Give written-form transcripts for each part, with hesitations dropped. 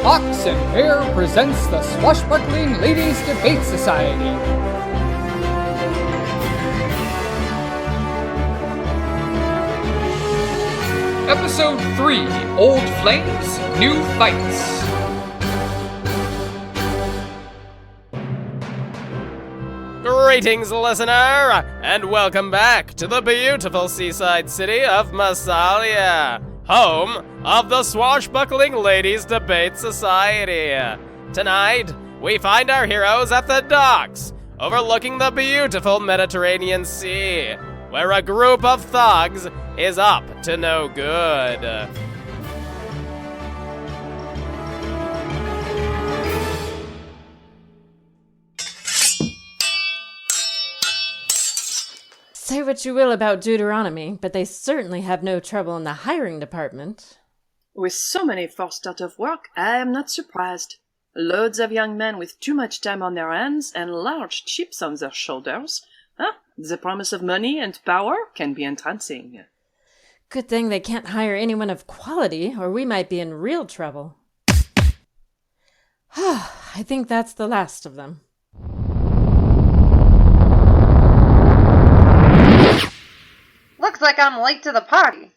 Fox and Bear presents the Swashbuckling Ladies Debate Society. Episode 3, Old Flames, New Fights. Greetings, listener, and welcome back to the beautiful seaside city of Massalia, home of the Swashbuckling Ladies Debate Society. Tonight, we find our heroes at the docks, overlooking the beautiful Mediterranean Sea, where a group of thugs is up to no good. Say what you will about Deuteronomy, but they certainly have no trouble in the hiring department. With so many forced out of work, I am not surprised. Loads of young men with too much time on their hands and large chips on their shoulders. The promise of money and power can be entrancing. Good thing they can't hire anyone of quality, or we might be in real trouble. I think that's the last of them. Looks like I'm late to the party.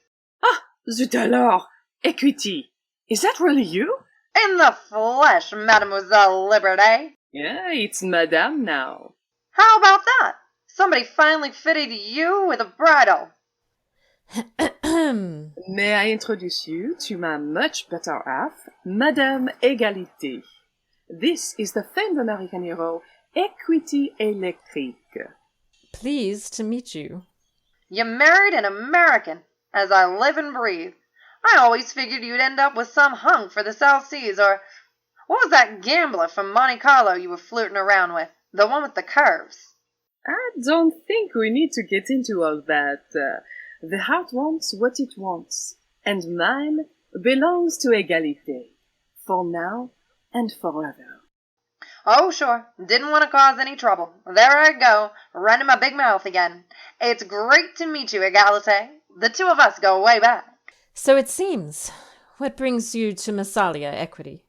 Zut alors! Equity! Is that really you? In the flesh, Mademoiselle Liberté. Yeah, it's Madame now. How about that? Somebody finally fitted you with a bridle. May I introduce you to my much better half, Madame Égalité. This is the famed American hero, Equity Électrique. Pleased to meet you. You married an American, as I live and breathe. I always figured you'd end up with some hunk for the South Seas, or what was that gambler from Monte Carlo you were flirting around with? The one with the curves. I don't think we need to get into all that. The heart wants what it wants, and mine belongs to Égalité, for now and forever. Oh, sure. Didn't want to cause any trouble. There I go, running my big mouth again. It's great to meet you, Égalité. The two of us go way back. So it seems. What brings you to Massalia, Equity?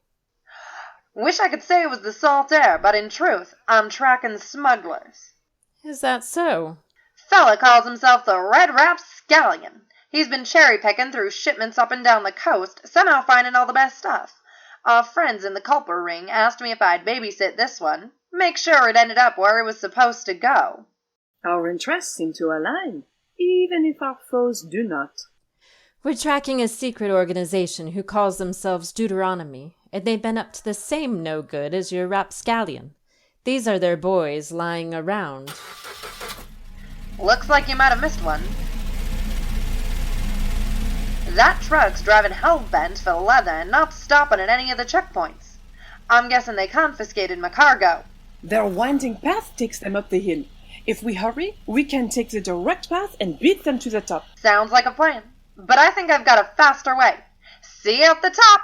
Wish I could say it was the salt air, but in truth, I'm tracking smugglers. Is that so? Fella calls himself the Red Rapscallion. He's been cherry-picking through shipments up and down the coast, somehow finding all the best stuff. Our friends in the Culper Ring asked me if I'd babysit this one, make sure it ended up where it was supposed to go. Our interests seem to align, even if our foes do not. We're tracking a secret organization who calls themselves Deuteronomy, and they've been up to the same no-good as your Rapscallion. These are their boys lying around. Looks like you might have missed one. That truck's driving hell-bent for leather and not stopping at any of the checkpoints. I'm guessing they confiscated my cargo. Their winding path takes them up the hill. If we hurry, we can take the direct path and beat them to the top. Sounds like a plan. But I think I've got a faster way. See you at the top!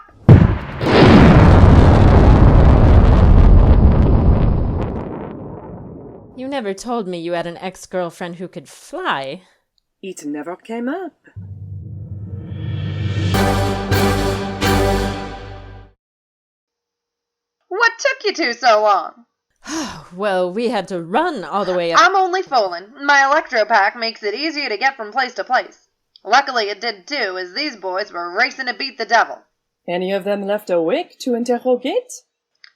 You never told me you had an ex-girlfriend who could fly. It never came up. What took you two so long? Well, we had to run all the way up. I'm only fooling. My electro pack makes it easier to get from place to place. Luckily it did too, as these boys were racing to beat the devil. Any of them left awake to interrogate?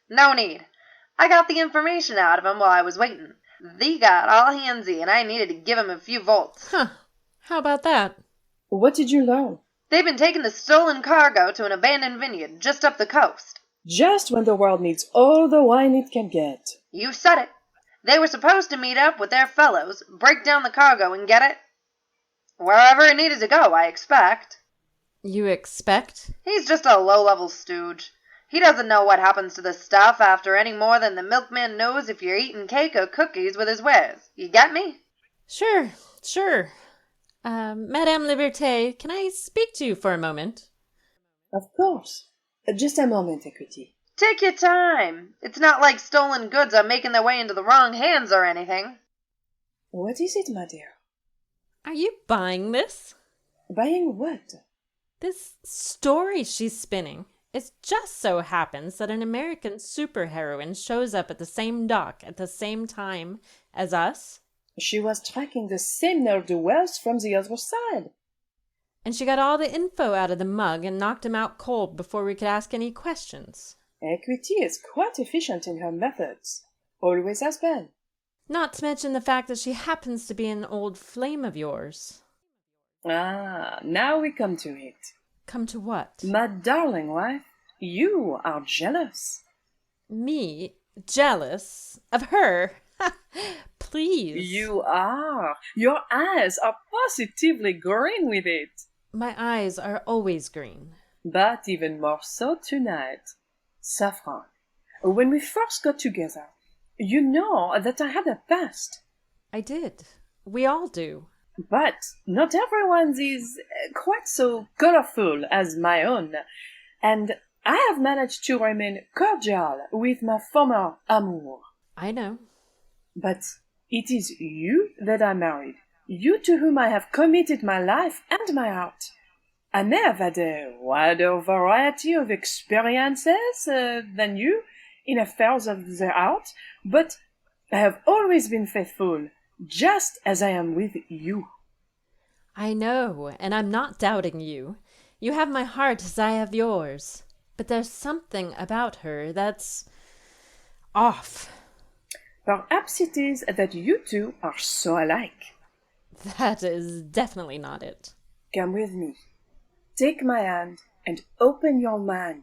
No need. I got the information out of them while I was waiting. They got all handsy, and I needed to give them a few volts. How about that? What did you learn? They've been taking the stolen cargo to an abandoned vineyard just up the coast. Just when the world needs all the wine it can get. You said it. They were supposed to meet up with their fellows, break down the cargo and get it wherever it needed to go, I expect. You expect? He's just a low-level stooge. He doesn't know what happens to the stuff after any more than the milkman knows if you're eating cake or cookies with his wares. You get me? Sure. Madame Liberté, can I speak to you for a moment? Of course. Just a moment, Equity. Take your time. It's not like stolen goods are making their way into the wrong hands or anything. What is it, my dear? Are you buying this? Buying what? This story she's spinning. It just so happens that an American superheroine shows up at the same dock at the same time as us. She was tracking the same ne'er-do-wells from the other side. And she got all the info out of the mug and knocked him out cold before we could ask any questions. Equity is quite efficient in her methods. Always has been. Not to mention the fact that she happens to be an old flame of yours. Ah, now we come to it. Come to what? My darling wife, you are jealous. Me? Jealous? Of her? Please. You are. Your eyes are positively green with it. My eyes are always green. But even more so tonight. Saffron, when we first got together, you know that I had a past. I did. We all do. But not everyone's is quite so colorful as my own, and I have managed to remain cordial with my former amour. I know. But it is you that I married, you to whom I have committed my life and my heart. I may have had a wider variety of experiences than you in affairs of the heart, but I have always been faithful, just as I am with you. I know, and I'm not doubting you. You have my heart as I have yours. But there's something about her that's off. Perhaps it is that you two are so alike. That is definitely not it. Come with me. Take my hand and open your mind.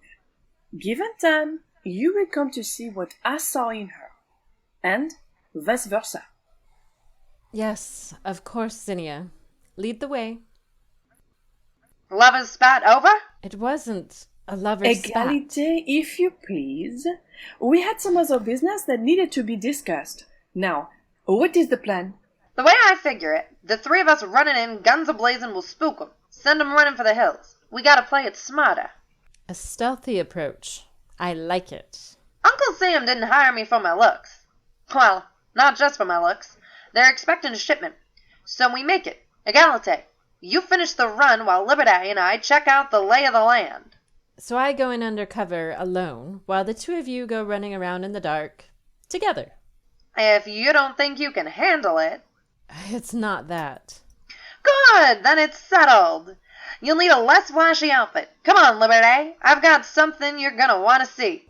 Given time, you will come to see what I saw in her, and vice versa. Yes, of course, Zinnia. Lead the way. Lover's spat over? It wasn't a lover's spat. Égalité, if you please. We had some other business that needed to be discussed. Now, what is the plan? The way I figure it, the three of us running in, guns a-blazing, will spook 'em. Send 'em running for the hills. We gotta play it smarter. A stealthy approach. I like it. Uncle Sam didn't hire me for my looks. Well, not just for my looks. They're expecting a shipment. So we make it. Egalite. You finish the run while Liberty and I check out the lay of the land. So I go in undercover alone, while the two of you go running around in the dark, together. If you don't think you can handle it... It's not that. Good! Then it's settled. You'll need a less flashy outfit. Come on, Liberty. I've got something you're gonna want to see.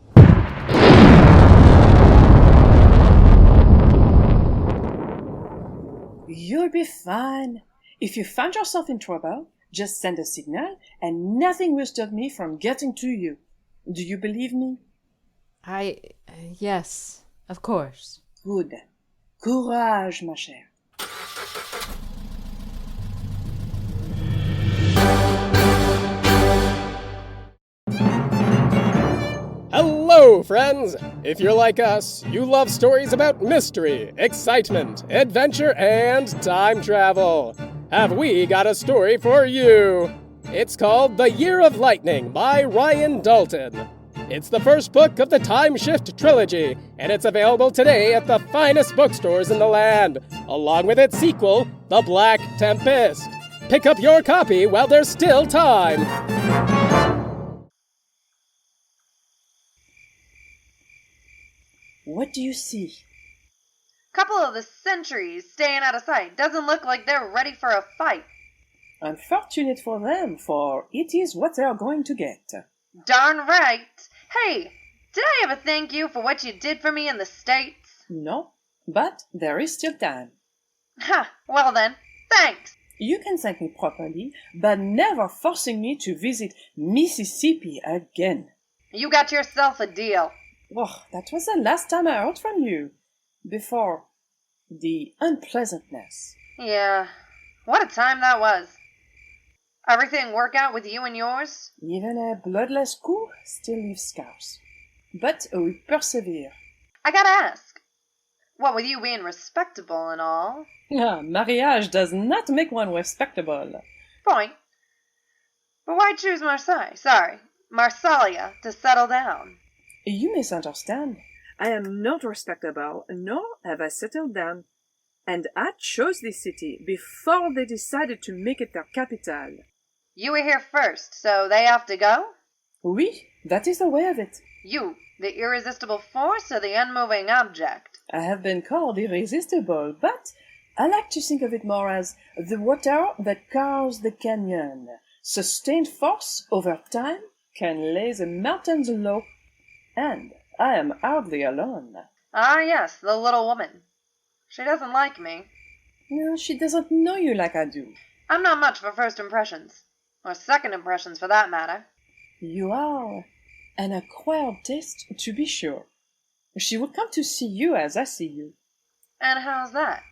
You'll be fine. If you find yourself in trouble, just send a signal and nothing will stop me from getting to you. Do you believe me? Yes, of course. Good. Courage, ma chère. Hello, friends! If you're like us, you love stories about mystery, excitement, adventure, and time travel. Have we got a story for you? It's called The Year of Lightning by Ryan Dalton. It's the first book of the Time Shift trilogy, and it's available today at the finest bookstores in the land, along with its sequel, The Black Tempest. Pick up your copy while there's still time. What do you see? Couple of the sentries staying out of sight. Doesn't look like they're ready for a fight. Unfortunate for them, for it is what they are going to get. Darn right. Hey, did I ever thank you for what you did for me in the States? No, but there is still time. Ha, well then, thanks. You can thank me properly, but never forcing me to visit Mississippi again. You got yourself a deal. Oh, that was the last time I heard from you. Before the unpleasantness. Yeah, what a time that was. Everything work out with you and yours? Even a bloodless coup still leaves scars. But we persevere. I gotta ask, what with you being respectable and all? Mariage does not make one respectable. Point. But why choose Marsalia to settle down? You misunderstand. I am not respectable, nor have I settled down. And I chose this city before they decided to make it their capital. You were here first, so they have to go? Oui, That is the way of it. You, the irresistible force or the unmoving object? I have been called irresistible, but I like to think of it more as the water that carves the canyon. Sustained force over time can lay the mountains low, and I am hardly alone. Ah, yes, the little woman. She doesn't like me. No, she doesn't know you like I do. I'm not much for first impressions. Or second impressions, for that matter. You are an acquired taste, to be sure. She will come to see you as I see you. And how's that?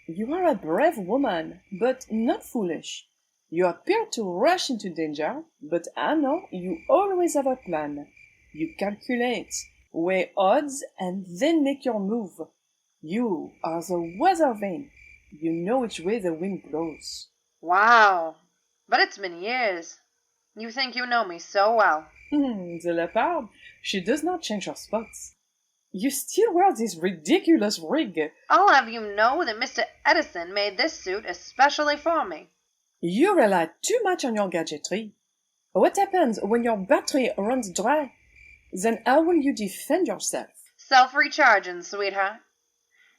You are a brave woman, but not foolish. You appear to rush into danger, but I know you always have a plan. You calculate, weigh odds, and then make your move. You are the weather vane. You know which way the wind blows. Wow. But it's been years. You think you know me so well. The leopard, she does not change her spots. You still wear this ridiculous rig. I'll have you know that Mr. Edison made this suit especially for me. You rely too much on your gadgetry. What happens when your battery runs dry? Then how will you defend yourself? Self-recharging, sweetheart.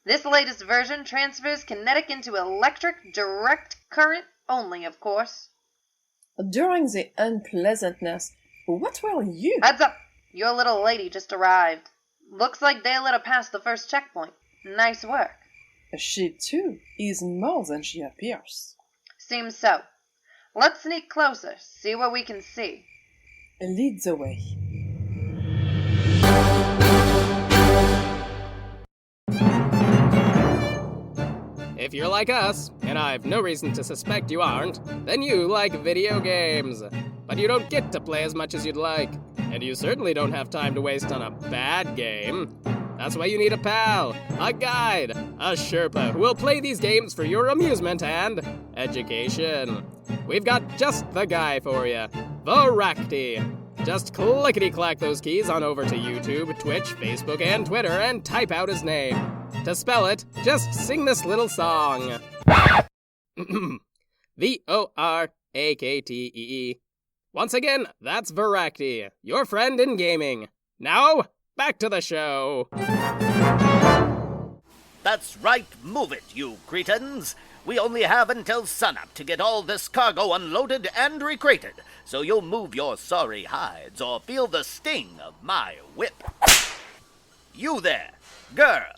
This latest version transfers kinetic into electric direct current only, of course. During the unpleasantness, what were you? Heads up! Your little lady just arrived. Looks like they let her pass the first checkpoint. Nice work. She, too, is more than she appears. Seems so. Let's sneak closer, see what we can see. Lead the way. If you're like us, and I've no reason to suspect you aren't, then you like video games. But you don't get to play as much as you'd like, and you certainly don't have time to waste on a bad game. That's why you need a pal, a guide, a Sherpa who will play these games for your amusement and education. We've got just the guy for you, Varacti. Just clickety-clack those keys on over to YouTube, Twitch, Facebook, and Twitter and type out his name. To spell it, just sing this little song. V-O-R-A-K-T-E-E. Once again, that's Varacti, your friend in gaming. Now, back to the show. That's right, move it, you cretins. We only have until sunup to get all this cargo unloaded and recrated, so you'll move your sorry hides or feel the sting of my whip. You there, girl.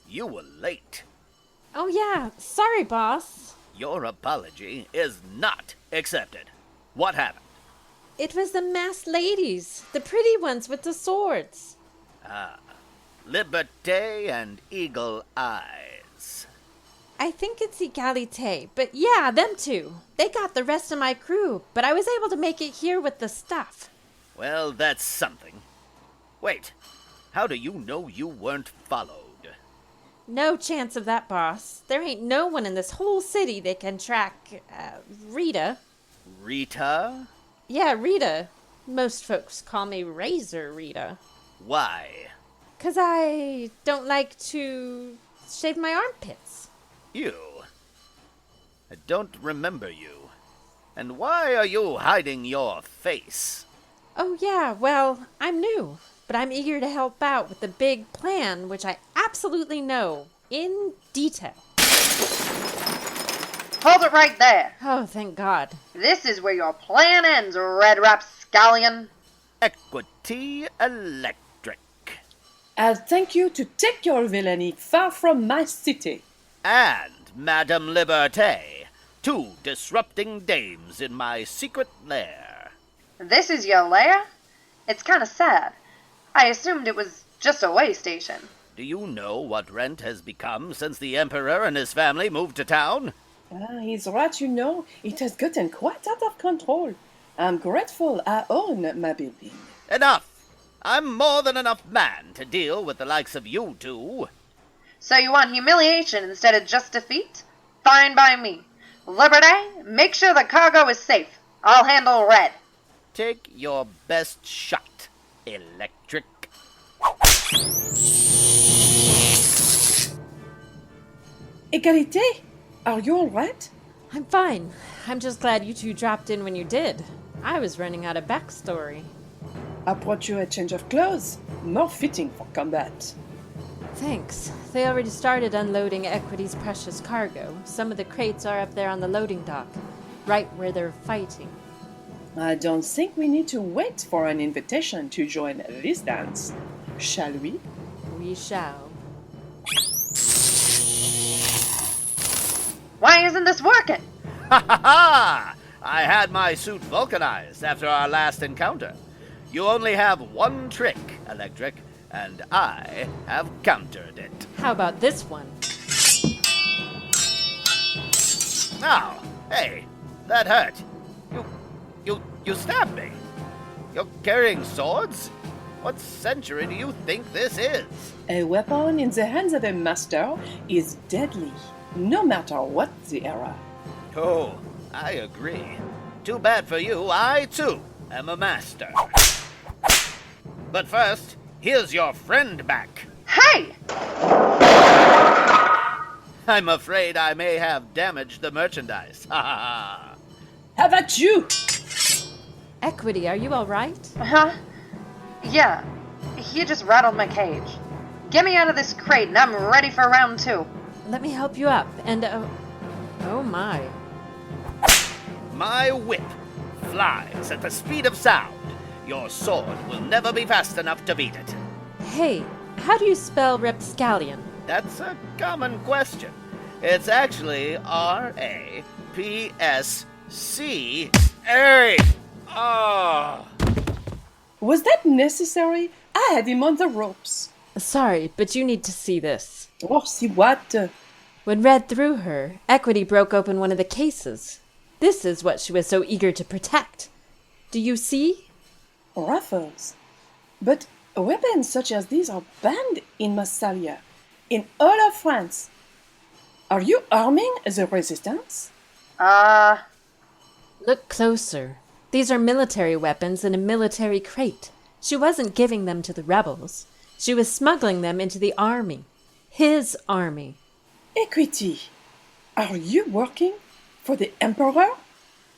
You were late. Oh yeah, sorry, boss. Your apology is not accepted. What happened? It was the masked ladies, the pretty ones with the swords. Liberté and Eagle Eyes. I think it's Egalite, but yeah, them two. They got the rest of my crew, but I was able to make it here with the stuff. Well, that's something. Wait, how do you know you weren't followed? No chance of that, boss. There ain't no one in this whole city that can track, Rita. Rita? Yeah, Rita. Most folks call me Razor Rita. Why? 'Cause I don't like to shave my armpits. You? I don't remember you. And why are you hiding your face? Oh yeah, well, I'm new, but I'm eager to help out with the big plan, which I absolutely know in detail. Hold it right there. Oh, thank God. This is where your plan ends, Red Rapscallion. Equity Electric. I'll thank you to take your villainy far from my city. And Madame Liberté, two disrupting dames in my secret lair. This is your lair? It's kind of sad. I assumed it was just a way station. Do you know what rent has become since the Emperor and his family moved to town? He's right, you know. It has gotten quite out of control. I'm grateful I own my building. Enough! I'm more than enough man to deal with the likes of you two. So you want humiliation instead of just defeat? Fine by me. Liberté, make sure the cargo is safe. I'll handle Red. Take your best shot, Electric. Egalite, are you all right? I'm fine. I'm just glad you two dropped in when you did. I was running out of backstory. I brought you a change of clothes, more fitting for combat. Thanks. They already started unloading Equity's precious cargo. Some of the crates are up there on the loading dock, right where they're fighting. I don't think we need to wait for an invitation to join this dance. Shall we? We shall. Why isn't this working? Ha ha ha! I had my suit vulcanized after our last encounter. You only have one trick, Electric, and I have countered it. How about this one? Now, hey, that hurt. You stabbed me. You're carrying swords? What century do you think this is? A weapon in the hands of a master is deadly, no matter what the era. Oh, I agree. Too bad for you, I too am a master. But first, here's your friend back. Hey! I'm afraid I may have damaged the merchandise. Ha ha ha. How about you? Equity, are you all right? Huh? Yeah. He just rattled my cage. Get me out of this crate and I'm ready for round 2. Let me help you up. And, oh my. My whip flies at the speed of sound. Your sword will never be fast enough to beat it. Hey, how do you spell Rapscallion? That's a common question. It's actually R-A-P-S-C-A. Oh. Was that necessary? I had him on the ropes. Sorry, but you need to see this. Oh, see what? When Red threw her, Equity broke open one of the cases. This is what she was so eager to protect. Do you see? Rifles. But weapons such as these are banned in Massalia, in all of France. Are you arming the resistance? Look closer. These are military weapons in a military crate. She wasn't giving them to the rebels. She was smuggling them into the army. His army. Equity, are you working for the Emperor?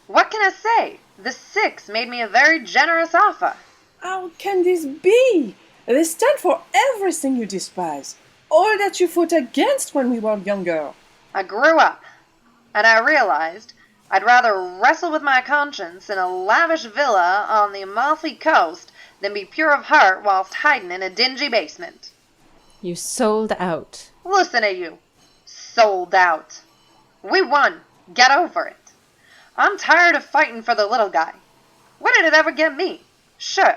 What can I say? The Six made me a very generous offer. How can this be? They stand for everything you despise. All that you fought against when we were younger. I grew up, and I realized I'd rather wrestle with my conscience in a lavish villa on the Amalfi Coast than be pure of heart whilst hiding in a dingy basement. You sold out. Listen to you. Sold out. We won. Get over it. I'm tired of fighting for the little guy. When did it ever get me? Sure,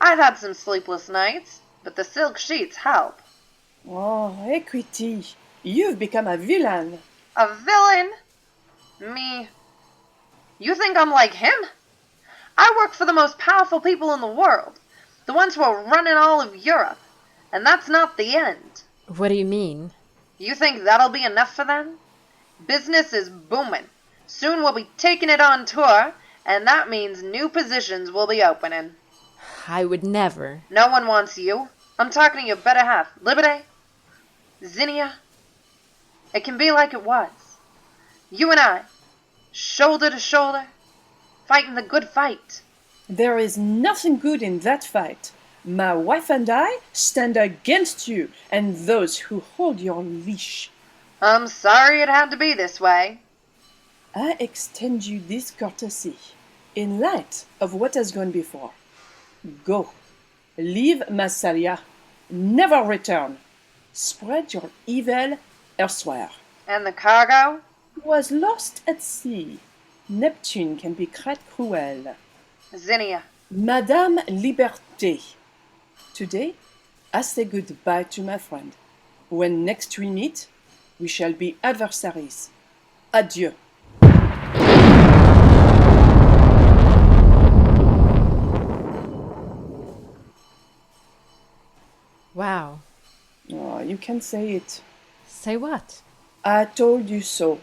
I've had some sleepless nights, but the silk sheets help. Oh, Equity, you've become a villain. A villain? Me? You think I'm like him? I work for the most powerful people in the world, the ones who are running all of Europe, and that's not the end. What do you mean? You think that'll be enough for them? Business is booming. Soon we'll be taking it on tour, and that means new positions will be opening. I would never. No one wants you. I'm talking to your better half, Liberté, Zinnia. It can be like it was. You and I, shoulder to shoulder, fighting the good fight. There is nothing good in that fight. My wife and I stand against you and those who hold your leash. I'm sorry it had to be this way. I extend you this courtesy in light of what has gone before. Go. Leave Massalia. Never return. Spread your evil elsewhere. And the cargo? Was lost at sea. Neptune can be quite cruel. Zinnia. Madame Liberté. Today, I say goodbye to my friend. When next we meet, we shall be adversaries. Adieu. Wow. Oh, you can say it. Say what? I told you so.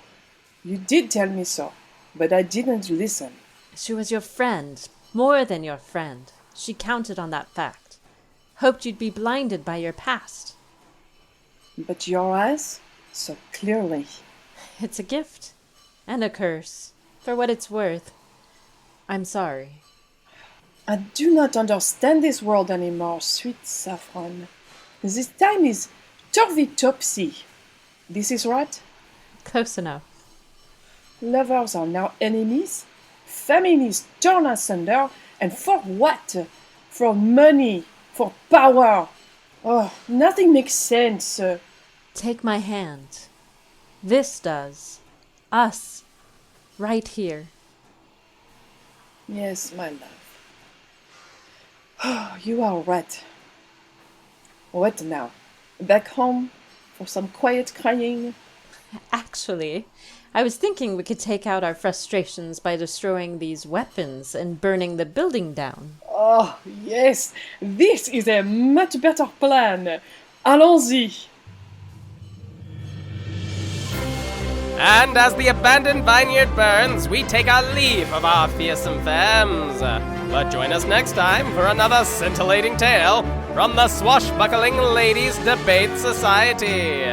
You did tell me so, but I didn't listen. She was your friend. More than your friend. She counted on that fact. Hoped you'd be blinded by your past. But your eyes, so clearly. It's a gift. And a curse. For what it's worth. I'm sorry. I do not understand this world anymore, sweet Saffron. This time is turvy-topsy. This is right? Close enough. Lovers are now enemies. Families torn asunder. And for what? For money. For power. Oh, nothing makes sense. Take my hand. This does. Us. Right here. Yes, my love. Oh, you are right. What now? Back home? For some quiet crying? Actually, I was thinking we could take out our frustrations by destroying these weapons and burning the building down. Oh, yes. This is a much better plan. Allons-y. And as the abandoned vineyard burns, we take our leave of our fearsome femmes. But join us next time for another scintillating tale from the Swashbuckling Ladies Debate Society.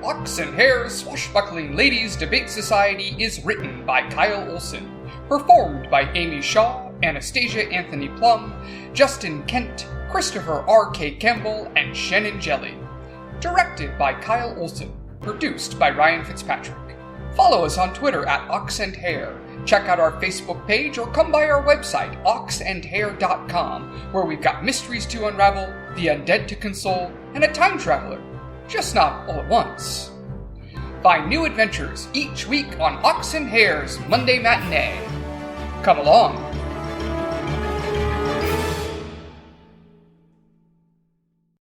Ox and Hare Swashbuckling Ladies Debate Society is written by Kyle Olson, performed by Amy Shaw, Anastasia Anthony Plum, Justin Kent, Christopher R.K. Campbell, and Shannon Jelly. Directed by Kyle Olson. Produced by Ryan Fitzpatrick. Follow us on Twitter at Ox and Hare. Check out our Facebook page or come by our website, oxandhare.com, where we've got mysteries to unravel, the undead to console, and a time traveler. Just not all at once. Find new adventures each week on Ox and Hare's Monday Matinee. Come along